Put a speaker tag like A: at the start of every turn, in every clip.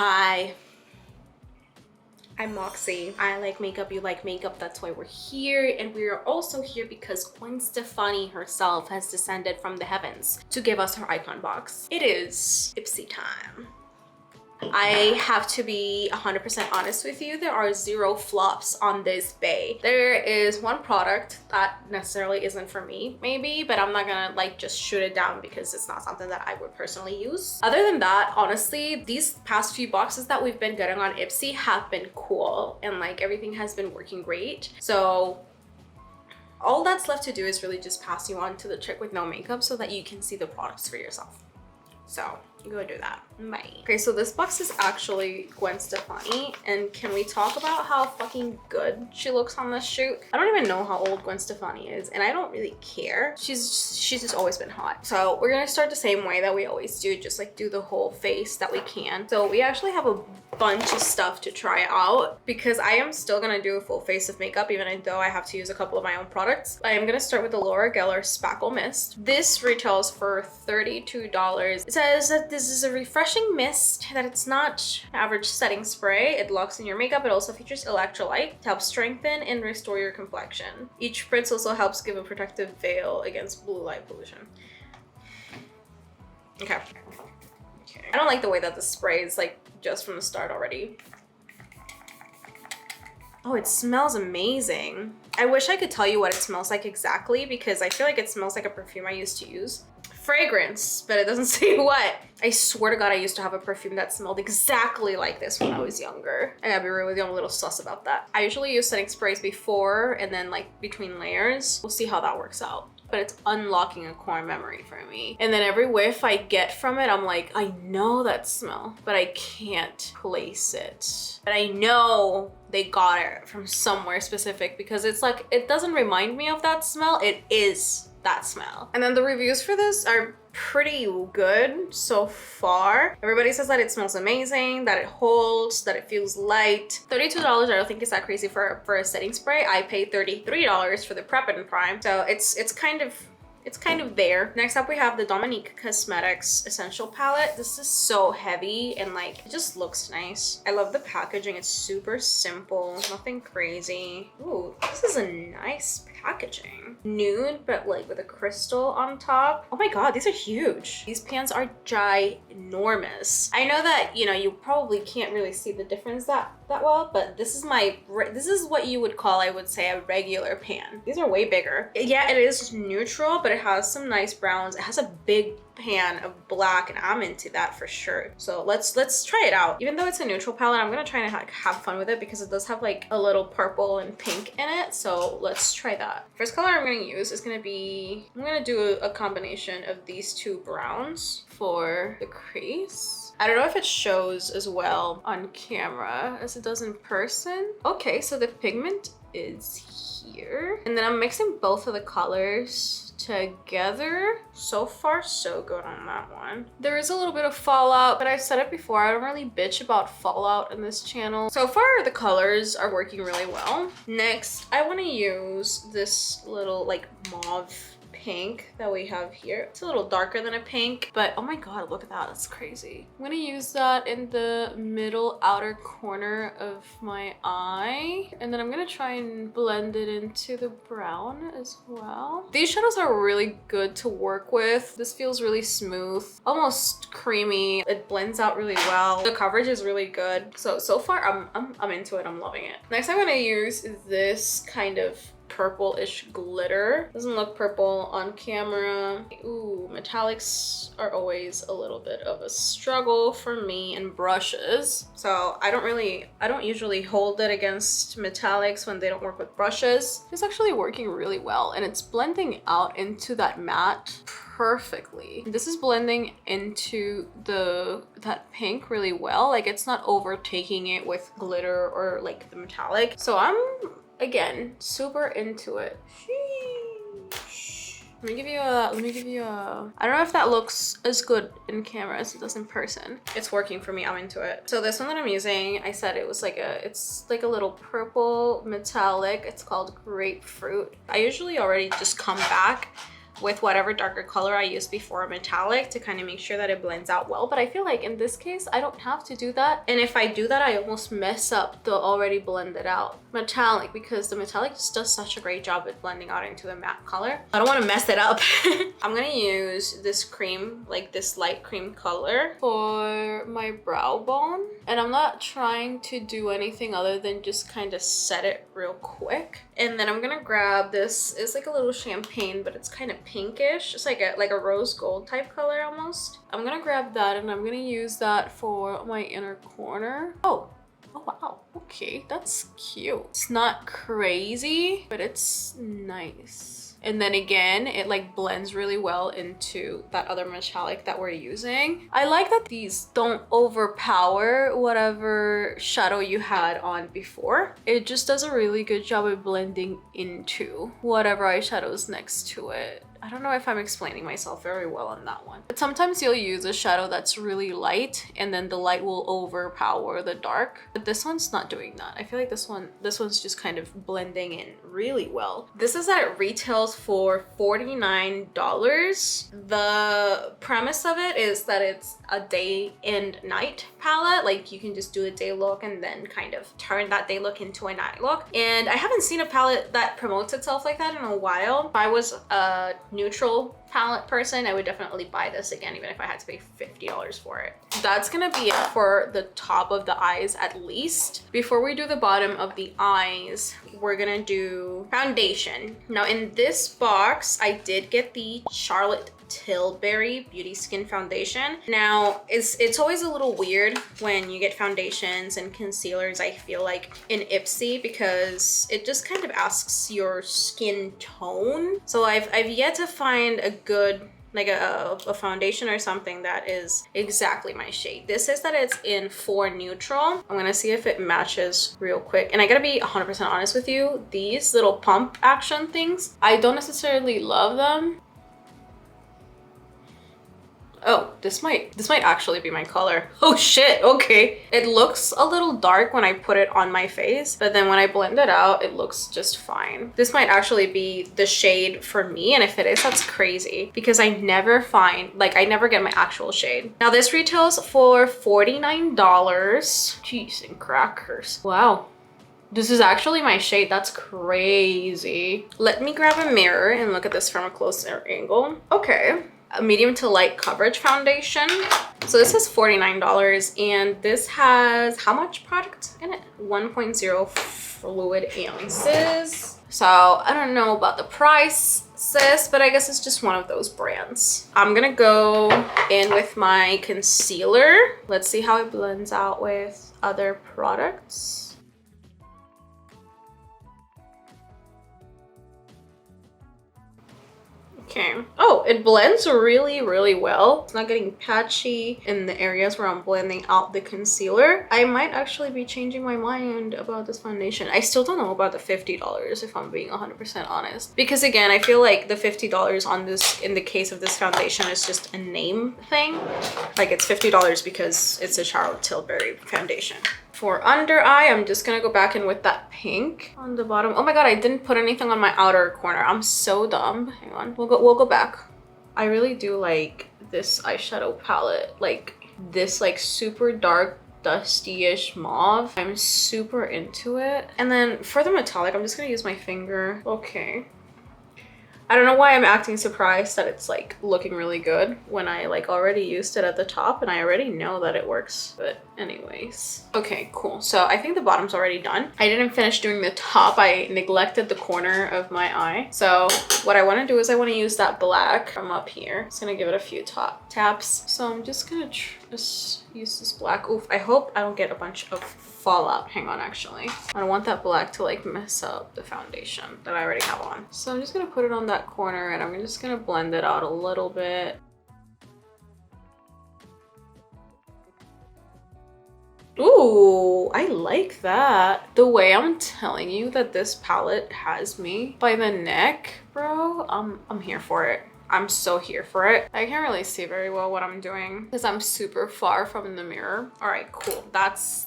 A: Hi, I'm Moxie. I like makeup, you like makeup, that's why we're here. And we are also here because Gwen Stefani herself has descended from the heavens to give us her icon box. It is Ipsy time. I have to be 100% honest with you. There are zero flops on this bay. There is one product that necessarily isn't for me, maybe, but I'm not gonna like just shoot it down because it's not something that I would personally use. Other than that, honestly, these past few boxes that we've been getting on Ipsy have been cool and like everything has been working great. So all that's left to do is really just pass you on to the chick with no makeup so that you can see the products for yourself. So go do that. Bye. Okay, so this box is actually Gwen Stefani, and can we talk about how fucking good she looks on this shoot? I don't even know how old Gwen Stefani is, and I don't really care. She's just always been hot. So we're gonna start the same way that we always do, just like do the whole face that we can. So we actually have a bunch of stuff to try out because I am still gonna do a full face of makeup even though I have to use a couple of my own products. I am gonna start with the Laura Geller Spackle Mist. This retails for $32. It says that this is a refreshing mist, that it's not average setting spray. It locks in your makeup. It also features electrolyte to help strengthen and restore your complexion. Each spritz also helps give a protective veil against blue light pollution. Okay. I don't like the way that the spray is like just from the start already. Oh, it smells amazing. I wish I could tell you what it smells like exactly because I feel like it smells like a perfume I used to use. Fragrance, but it doesn't say what. I swear to God, I used to have a perfume that smelled exactly like this when I was younger. I gotta be real with you, I'm a little sus about that. I usually use setting sprays before and then like between layers. We'll see how that works out. But it's unlocking a core memory for me. And then every whiff I get from it, I'm like, I know that smell, but I can't place it. But I know they got it from somewhere specific because it's like, it doesn't remind me of that smell. It is that smell. And then the reviews for this are pretty good so far. Everybody says that it smells amazing, that it holds, that it feels light. $32, I don't think is that crazy for a setting spray. I paid $33 for the Prep and Prime. So it's kind of there. Next up, we have the Dominique Cosmetics Essential Palette. This is so heavy and like, it just looks nice. I love the packaging. It's super simple, nothing crazy. Ooh, this is a nice packaging. Nude, but like with a crystal on top. Oh my God, these are huge. These pans are ginormous. I know that, you know, you probably can't really see the difference that well, but this is what you would call, I would say, a regular pan. These are way bigger. Yeah, it is neutral, but it has some nice browns. It has a big pan of black and I'm into that for sure. So let's try it out. Even though it's a neutral palette, I'm gonna try to like have fun with it because it does have like a little purple and pink in it. So let's try that. First color I'm gonna use is gonna be, I'm gonna do a combination of these two browns for the crease. I don't know if it shows as well on camera as it does in person. Okay, so the pigment is here. And then I'm mixing both of the colors together. So far, so good on that one. There is a little bit of fallout, but I've said it before, I don't really bitch about fallout in this channel. So far, the colors are working really well. Next, I want to use this little like mauve pink that we have here. It's a little darker than a pink, but oh my God, look at that, that's crazy. I'm gonna use that in the middle outer corner of my eye, and then I'm gonna try and blend it into the brown as well. These shadows are really good to work with. This feels really smooth, almost creamy. It blends out really well. The coverage is really good. So far I'm into it. I'm loving it. Next I'm gonna use this kind of purple-ish glitter. Doesn't look purple on camera. Ooh, metallics are always a little bit of a struggle for me in brushes. So I don't usually hold it against metallics when they don't work with brushes. It's actually working really well and it's blending out into that matte perfectly. This is blending into that pink really well. Like it's not overtaking it with glitter or like the metallic. So I'm again super into it. Let me give you a, I don't know if that looks as good in camera as it does in person. It's working for me, I'm into it. So this one that I'm using, I said it was like it's like a little purple metallic. It's called Grapefruit. I usually already just come back with whatever darker color I used before, metallic, to kind of make sure that it blends out well. But I feel like in this case, I don't have to do that. And if I do that, I almost mess up the already blended out metallic, because the metallic just does such a great job at blending out into the matte color. I don't want to mess it up. I'm gonna use this cream, like this light cream color, for my brow bone. And I'm not trying to do anything other than just kind of set it real quick. And then I'm gonna grab this. It's like a little champagne, but it's kind of pinkish. It's like a rose gold type color almost. I'm gonna grab that and I'm gonna use that for my inner corner. Oh wow, okay, that's cute. It's not crazy, but it's nice. And then again, it like blends really well into that other metallic that we're using. I like that these don't overpower whatever shadow you had on before. It just does a really good job of blending into whatever eyeshadow is next to it. I don't know if I'm explaining myself very well on that one. But sometimes you'll use a shadow that's really light and then the light will overpower the dark. But this one's not doing that. I feel like this one's just kind of blending in really well. This is that it retails for $49. The premise of it is that it's a day and night palette. Like you can just do a day look and then kind of turn that day look into a night look. And I haven't seen a palette that promotes itself like that in a while. If I was a neutral palette person, I would definitely buy this again, even if I had to pay $50 for it. That's gonna be it for the top of the eyes at least. Before we do the bottom of the eyes, we're gonna do foundation. Now in this box, I did get the Charlotte Tilbury Beauty Skin Foundation. Now, it's always a little weird when you get foundations and concealers, I feel like, in Ipsy, because it just kind of asks your skin tone. So I've yet to find a good, like a foundation or something that is exactly my shade. This is that it's in 4 neutral. I'm gonna see if it matches real quick. And I gotta be 100% honest with you, these little pump action things, I don't necessarily love them. Oh, this might actually be my color. Oh shit, okay. It looks a little dark when I put it on my face, but then when I blend it out, it looks just fine. This might actually be the shade for me, and if it is, that's crazy, because I never get my actual shade. Now this retails for $49. Jeez and crackers. Wow. This is actually my shade. That's crazy. Let me grab a mirror and look at this from a closer angle. Okay. A medium to light coverage foundation. So this is $49 and this has how much product in it? 1.0 fluid ounces. So I don't know about the price, sis, but I guess it's just one of those brands. I'm gonna go in with my concealer. Let's see how it blends out with other products. Okay. Oh, it blends really, really well. It's not getting patchy in the areas where I'm blending out the concealer. I might actually be changing my mind about this foundation. I still don't know about the $50 if I'm being 100% honest. Because again, I feel like the $50 on this, in the case of this foundation, is just a name thing. Like it's $50 because it's a Charlotte Tilbury foundation. For under eye, I'm just gonna go back in with that pink on the bottom. Oh my god, I didn't put anything on my outer corner. I'm so dumb. Hang on, we'll go back. I really do like this eyeshadow palette. Like this like super dark dusty-ish mauve. I'm super into it. And then for the metallic, I'm just gonna use my finger. Okay. I don't know why I'm acting surprised that it's like looking really good when I like already used it at the top and I already know that it works. But anyways. Okay, cool. So I think the bottom's already done. I didn't finish doing the top. I neglected the corner of my eye. So what I want to do is I want to use that black from up here. It's gonna give it a few top taps. So I'm just gonna just use this black. Oof, I hope I don't get a bunch of fallout. Hang on, actually. I don't want that black to like mess up the foundation that I already have on. So I'm just gonna put it on that corner and I'm just gonna blend it out a little bit. Ooh, I like that. The way I'm telling you that this palette has me by the neck, bro, I'm here for it. I'm so here for it. I can't really see very well what I'm doing because I'm super far from the mirror. All right, cool. That's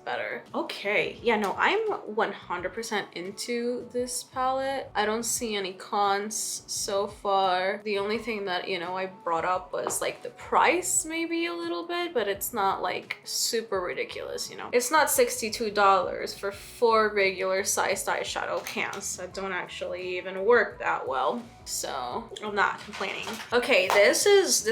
A: better. Okay, yeah, no, I'm 100% into this palette. I don't see any cons so far. The only thing that, you know, I brought up was like the price maybe a little bit, but it's not like super ridiculous, you know. It's not $62 for 4 regular sized eyeshadow pans that don't actually even work that well. So I'm not complaining. Okay, this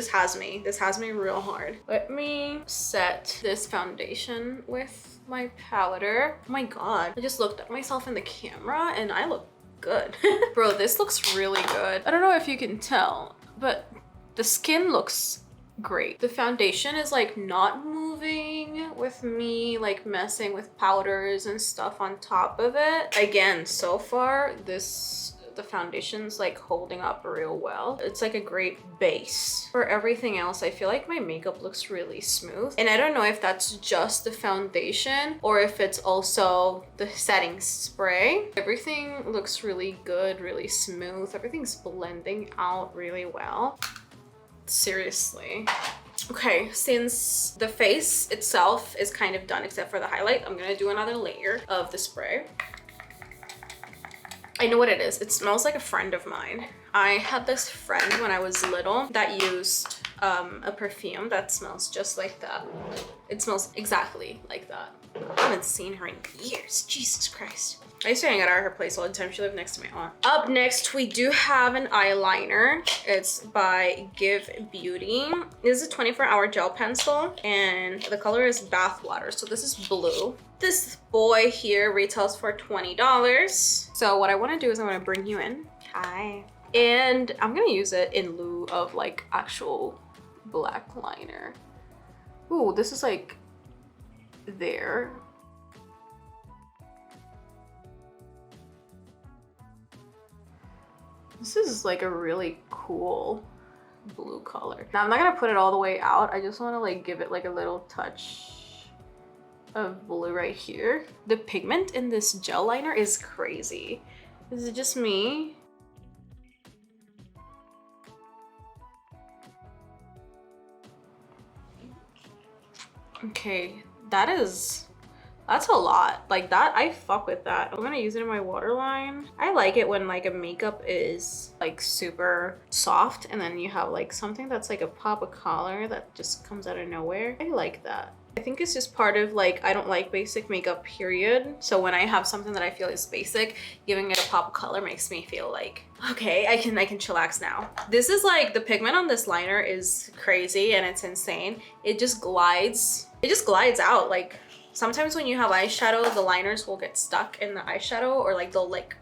A: has me real hard. Let me set this foundation with my paletter. Oh my god, I just looked at myself in the camera and I look good. Bro, this looks really good. I don't know if you can tell, but the skin looks great. The foundation is like not moving with me like messing with powders and stuff on top of it. Again, so far the foundation's like holding up real well. It's like a great base. For everything else, I feel like my makeup looks really smooth. And I don't know if that's just the foundation or if it's also the setting spray. Everything looks really good, really smooth. Everything's blending out really well. Seriously. Okay, since the face itself is kind of done except for the highlight, I'm gonna do another layer of the spray. I know what it is. It smells like a friend of mine. I had this friend when I was little that used a perfume that smells just like that. It smells exactly like that. I haven't seen her in years. Jesus Christ. I used to hang out at her place all the time. She lived next to my aunt. Up next, we do have an eyeliner. It's by GXVE. This is a 24-hour gel pencil and the color is Bathwater. So this is blue. This boy here retails for $20. So what I want to do is I'm going to bring you in. Hi. And I'm going to use it in lieu of like actual black liner. Ooh, this is like there. This is like a really cool blue color. Now I'm not gonna put it all the way out. I just want to like give it like a little touch of blue right here. The pigment in this gel liner is crazy. Is it just me? Okay, that's a lot. Like that, I fuck with that. I'm gonna use it in my waterline. I like it when like a makeup is like super soft and then you have like something that's like a pop of color that just comes out of nowhere. I like that. I think it's just part of like, I don't like basic makeup, period. So when I have something that I feel is basic, giving it a pop of color makes me feel like, okay, I can chillax now. This is like, the pigment on this liner is crazy and it's insane. It just glides out. Like sometimes when you have eyeshadow, the liners will get stuck in the eyeshadow or like they'll like,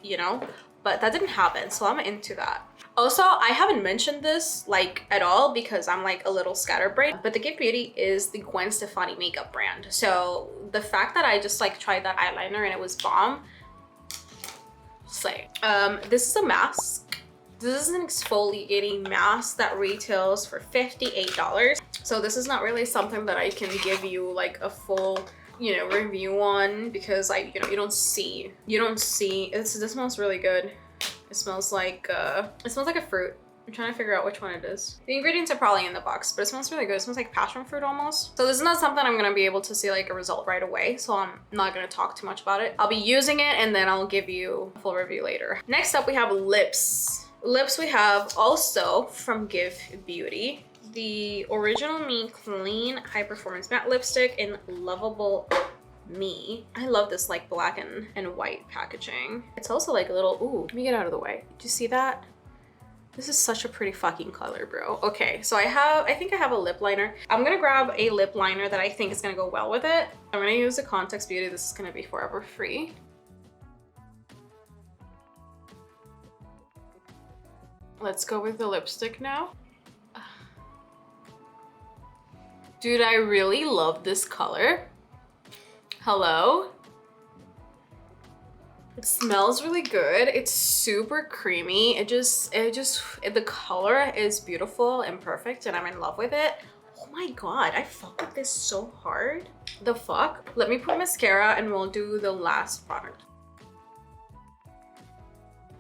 A: you know, but that didn't happen. So I'm into that. Also, I haven't mentioned this like at all because I'm like a little scatterbrained, but the Give Beauty is the Gwen Stefani makeup brand. So the fact that I just like tried that eyeliner and it was bomb, slay. This is a mask. This is an exfoliating mask that retails for $58. So this is not really something that I can give you like a full, you know, review on because you know, you don't see. This smells really good. It smells like a fruit. I'm trying to figure out which one it is. The ingredients are probably in the box, but it smells really good. It smells like passion fruit almost. So this is not something I'm gonna be able to see like a result right away, so I'm not gonna talk too much about it. I'll be using it and then I'll give you a full review later. Next up, we have lips. Lips we have also from Give Beauty. The Original Me Clean High Performance Matte Lipstick in Lovable Me. I love this like black and white packaging. It's also like a little, ooh, let me get out of the way. Did you see that? This is such a pretty fucking color, bro. Okay, so I think I have a lip liner. I'm gonna grab a lip liner that I think is gonna go well with it. I'm gonna use the Context Beauty. This is gonna be Forever Free. Let's go with the lipstick now. Dude, I really love this color. Hello? It smells really good. It's super creamy. The color is beautiful and perfect and I'm in love with it. Oh my god, I fuck with this so hard. The fuck? Let me put mascara and we'll do the last product.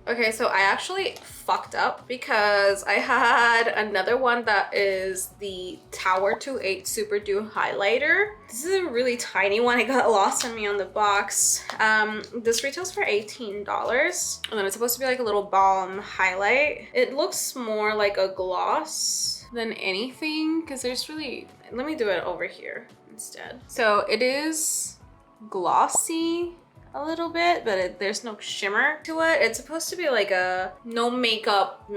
A: Okay, so I actually fucked up because I had another one that is the Tower 28 SUPERDEW highlighter. This is a really tiny one. It got lost on me on the box. This retails for $18, and then it's supposed to be like a little balm highlight. It looks more like a gloss than anything because there's really, let me do it over here instead. So it is glossy a little bit, but there's no shimmer to it. It's supposed to be like a no makeup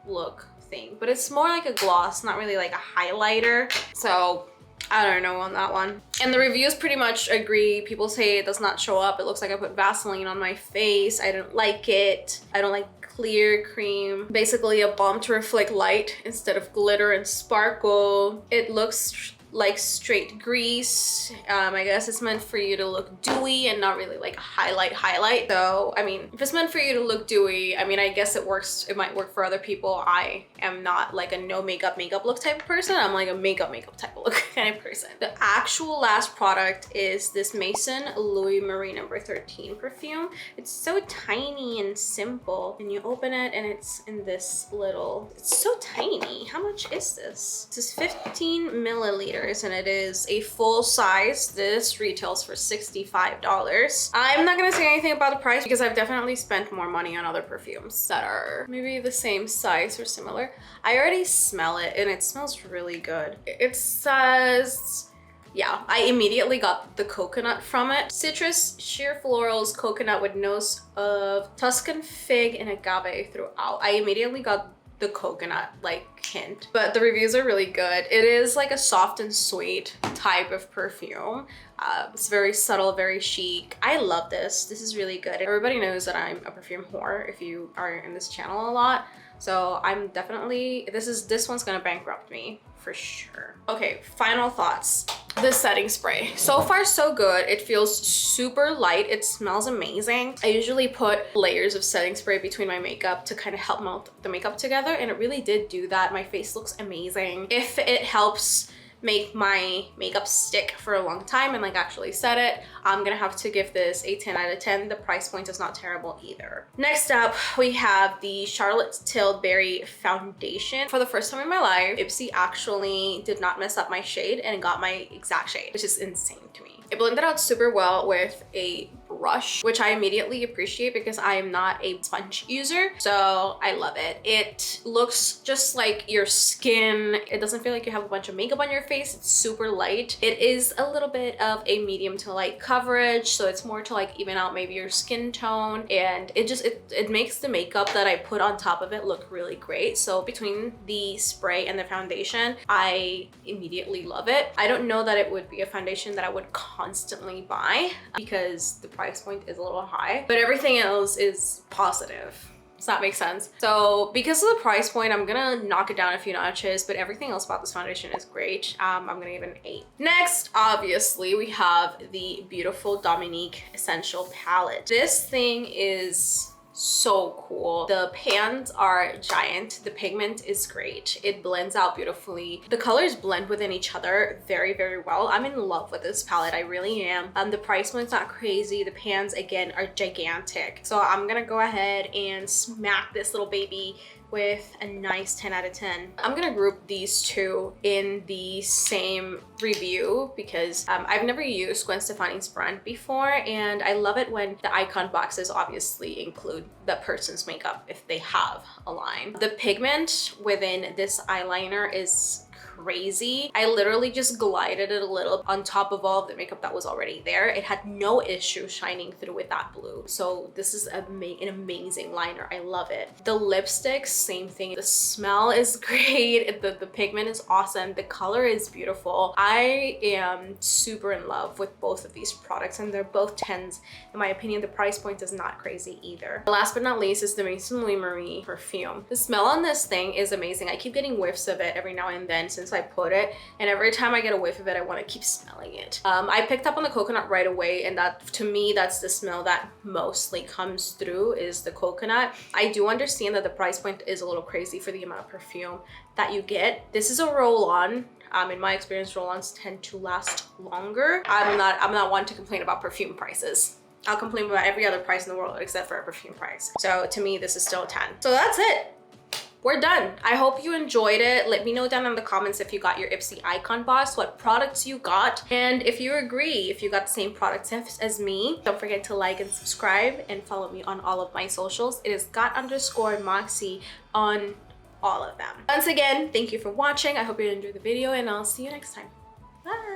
A: look thing, but it's more like a gloss, not really like a highlighter. So I don't know on that one. And the reviews pretty much agree. People say it does not show up. It looks like I put Vaseline on my face. I don't like it. I don't like clear cream. Basically a balm to reflect light instead of glitter and sparkle. It looks like straight grease. I guess it's meant for you to look dewy and not really like highlight. So I mean, if it's meant for you to look dewy, I mean, I guess it works. It might work for other people. I am not like a no makeup look type of person. I'm like a makeup type of look kind of person. The actual last product is this MAISON Louis Marie No. 13 perfume. It's so tiny and simple, and you open it and it's in this little, it's so tiny. How much is this? This is 15 milliliters. And it is a full size. This retails for $65. I'm not gonna say anything about the price because I've definitely spent more money on other perfumes that are maybe the same size or similar. I already smell it and it smells really good. It says, yeah, I immediately got the coconut from it. Citrus, sheer florals, coconut with notes of Tuscan fig and agave throughout. I immediately got the coconut like hint, but the reviews are really good. It is like a soft and sweet type of perfume. It's very subtle, very chic. I love this. This is really good. Everybody knows that I'm a perfume whore if you are in this channel a lot. So I'm definitely, this one's gonna bankrupt me for sure. Okay, final thoughts. The setting spray. So far so good. It feels super light. It smells amazing. I usually put layers of setting spray between my makeup to kind of help melt the makeup together, and it really did do that. My face looks amazing. If it helps make my makeup stick for a long time and like actually set it, I'm gonna have to give this a 10 out of 10. The price point is not terrible either. Next up, we have the Charlotte Tilbury foundation. For the first time in my life, Ipsy actually did not mess up my shade and got my exact shade, which is insane to me. It blended out super well with a brush, which I immediately appreciate because I am not a sponge user, so I love it. It looks just like your skin. It doesn't feel like you have a bunch of makeup on your face. It's super light. It is a little bit of a medium to light coverage, so it's more to like even out maybe your skin tone, and it makes the makeup that I put on top of it look really great. So between the spray and the foundation, I immediately love it. I don't know that it would be a foundation that I would constantly buy because the price point is a little high, but everything else is positive. Does that make sense? So because of the price point, I'm gonna knock it down a few notches, but everything else about this foundation is great. I'm gonna give it an 8. Next, obviously, we have the beautiful Dominique Essential Palette. This thing is so cool. The pans are giant. The pigment is great. It blends out beautifully. The colors blend within each other very, very well. I'm in love with this palette. I really am. The price point's not crazy. The pans, again, are gigantic. So I'm gonna go ahead and smack this little baby with a nice 10 out of 10. I'm gonna group these two in the same review because I've never used Gwen Stefani's brand before, and I love it when the icon boxes obviously include the person's makeup if they have a line. The pigment within this eyeliner is crazy. I literally just glided it a little on top of all of the makeup that was already there. It had no issue shining through with that blue. So this is an amazing liner. I love it. The lipstick, same thing. The smell is great. The pigment is awesome. The color is beautiful. I am super in love with both of these products, and they're both 10s. In my opinion, the price point is not crazy either. Last but not least is the MAISON Louis Marie perfume. The smell on this thing is amazing. I keep getting whiffs of it every now and then since I put it, and every time I get a whiff of it, I want to keep smelling it. I picked up on the coconut right away, and that, to me, that's the smell that mostly comes through, is the coconut. I do understand that the price point is a little crazy for the amount of perfume that you get. This is a roll-on. In my experience, roll-ons tend to last longer. I'm not one to complain about perfume prices. I'll complain about every other price in the world except for a perfume price. So to me, this is still a 10. So that's it. We're done. I hope you enjoyed it. Let me know down in the comments if you got your Ipsy Icon Box, what products you got, and if you agree, if you got the same products as me. Don't forget to like and subscribe and follow me on all of my socials. It is got_Moxie on all of them. Once again, thank you for watching. I hope you enjoyed the video and I'll see you next time. Bye.